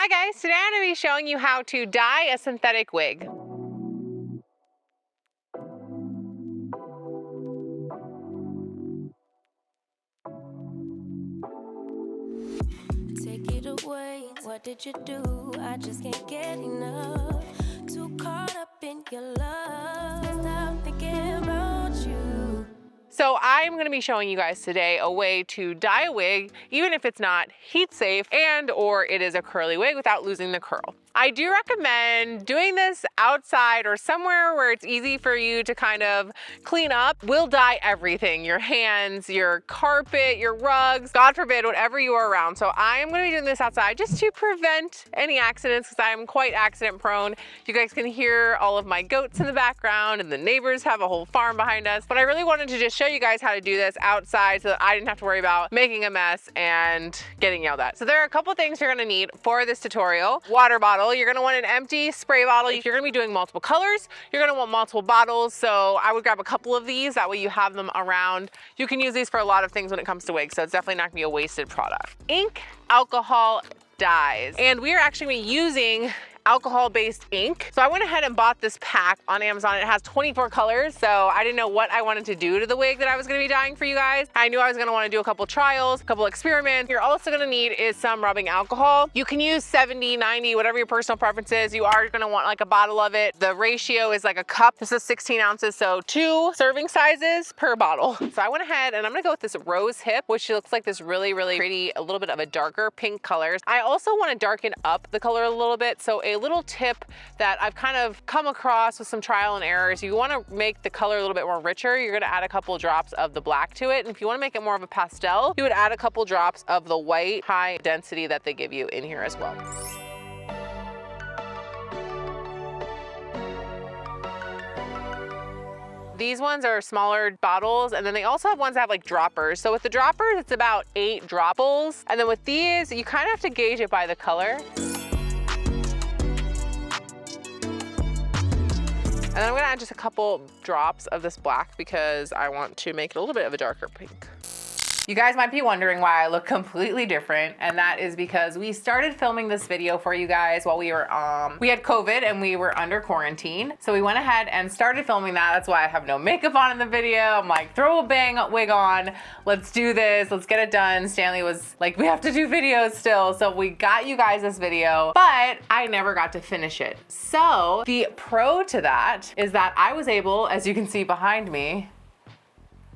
Hi guys, today I'm going to be showing you how to dye a synthetic wig. Take it away, what did you do? I just can't get enough. Too caught up in your love. Stop thinking about you. So I'm going to be showing you guys today a way to dye a wig, even if it's not heat safe and or it is a curly wig without losing the curl. I do recommend doing this outside or somewhere where it's easy for you to kind of clean up. We'll dye everything, your hands, your carpet, your rugs, God forbid, whatever you are around. So I am going to be doing this outside just to prevent any accidents because I'm quite accident prone. You guys can hear all of my goats in the background and the neighbors have a whole farm behind us. But I really wanted to just show you guys how to do this outside so that I didn't have to worry about making a mess and getting yelled at. So there are a couple things you're going to need for this tutorial. Water bottle. You're going to want an empty spray bottle. If you're going to be doing multiple colors, you're going to want multiple bottles. So I would grab a couple of these. That way you have them around. You can use these for a lot of things when it comes to wigs. So it's definitely not going to be a wasted product. Ink, alcohol, dyes. And we are actually going to be using alcohol-based ink. So I went ahead and bought this pack on Amazon. It has 24 colors. So I didn't know what I wanted to do to the wig that I was going to be dyeing for you guys. I knew I was going to want to do a couple trials, a couple experiments. You're also going to need is some rubbing alcohol. You can use 70, 90, whatever your personal preference is. You are going to want like a bottle of it. The ratio is like a cup. This is 16 ounces. So 2 serving sizes per bottle. So I went ahead and I'm going to go with this rose hip, which looks like this really, really pretty, a little bit of a darker pink color. I also want to darken up the color a little bit. So a little tip that I've kind of come across with some trial and errors, you want to make the color a little bit more richer. You're going to add a couple drops of the black to it. And if you want to make it more of a pastel, you would add a couple drops of the white high density that they give you in here as well. These ones are smaller bottles, and then they also have ones that have like droppers. So with the droppers, it's about 8 droppables. And then with these, you kind of have to gauge it by the color. And then I'm gonna add just a couple drops of this black because I want to make it a little bit of a darker pink. You guys might be wondering why I look completely different, and that is because we started filming this video for you guys while we had COVID and we were under quarantine. So we went ahead and started filming that. That's why I have no makeup on in the video. I'm like, throw a bang wig on. Let's do this. Let's get it done. Stanley was like, we have to do videos still. So we got you guys this video, but I never got to finish it. So the pro to that is that I was able, as you can see behind me,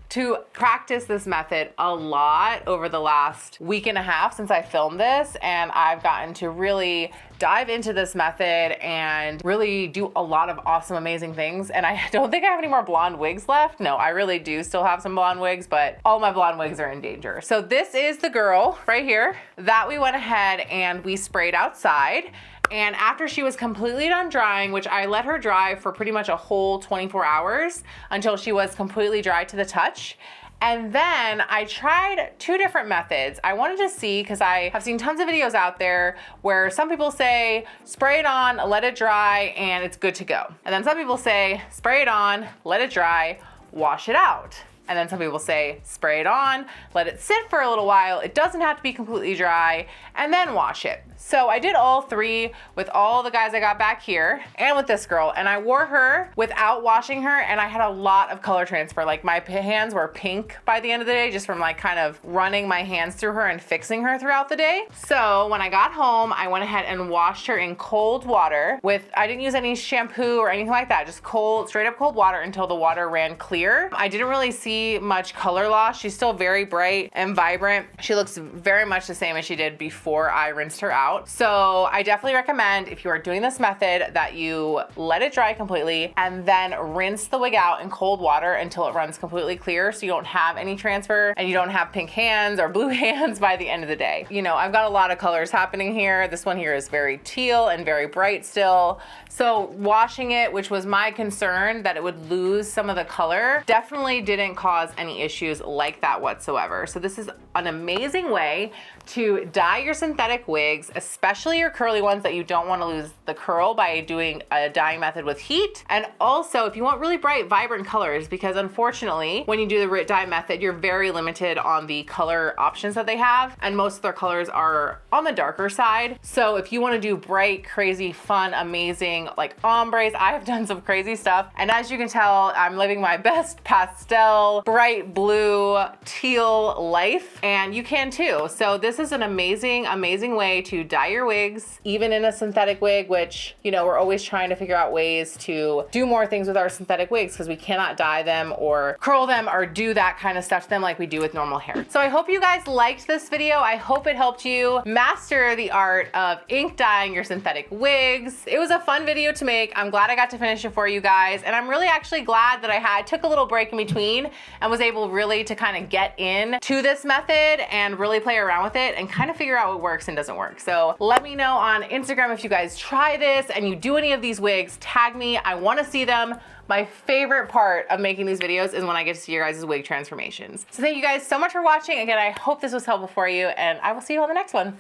to practice this method a lot over the last week and a half since I filmed this, and I've gotten to really dive into this method and really do a lot of awesome, amazing things. And I don't think I have any more blonde wigs left. No, I really do still have some blonde wigs, but all my blonde wigs are in danger. So this is the girl right here that we went ahead and we sprayed outside. And after she was completely done drying, which I let her dry for pretty much a whole 24 hours until she was completely dry to the touch. And then I tried 2 different methods. I wanted to see, because I have seen tons of videos out there where some people say, spray it on, let it dry, and it's good to go. And then some people say, spray it on, let it dry, wash it out. And then some people say, spray it on, let it sit for a little while. It doesn't have to be completely dry, and then wash it. So I did all 3 with all the guys I got back here and with this girl. And I wore her without washing her, and I had a lot of color transfer. Like my hands were pink by the end of the day, just from like kind of running my hands through her and fixing her throughout the day. So when I got home, I went ahead and washed her in cold water I didn't use any shampoo or anything like that, just cold, straight up cold water until the water ran clear. I didn't really see much color loss. She's still very bright and vibrant. She looks very much the same as she did before I rinsed her out. So I definitely recommend, if you are doing this method, that you let it dry completely and then rinse the wig out in cold water until it runs completely clear, so you don't have any transfer and you don't have pink hands or blue hands by the end of the day. You know, I've got a lot of colors happening here. This one here is very teal and very bright still. So washing it, which was my concern that it would lose some of the color, definitely didn't cause any issues like that whatsoever. So this is an amazing way to dye your synthetic wigs, especially your curly ones that you don't want to lose the curl by doing a dyeing method with heat. And also if you want really bright, vibrant colors, because unfortunately when you do the dye method, you're very limited on the color options that they have, and most of their colors are on the darker side. So if you want to do bright, crazy, fun, amazing like ombres, I have done some crazy stuff, and as you can tell, I'm living my best pastel, bright blue, teal life, and you can too. So this is an amazing, amazing way to dye your wigs, even in a synthetic wig, which, you know, we're always trying to figure out ways to do more things with our synthetic wigs because we cannot dye them or curl them or do that kind of stuff to them like we do with normal hair. So I hope you guys liked this video. I hope it helped you master the art of ink dyeing your synthetic wigs. It was a fun video to make. I'm glad I got to finish it for you guys, and I'm really actually glad that I took a little break in between and was able really to kind of get in to this method and really play around with it and kind of figure out what works and doesn't work. So let me know on Instagram if you guys try this and you do any of these wigs. Tag me. I want to see them. My favorite part of making these videos is when I get to see your guys' wig transformations. So thank you guys so much for watching. Again, I hope this was helpful for you, and I will see you on the next one.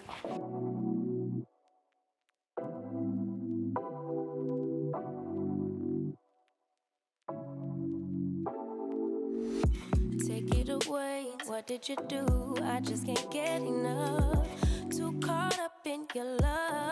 Take it away, what did you do? I just can't get enough. Too caught up in your love.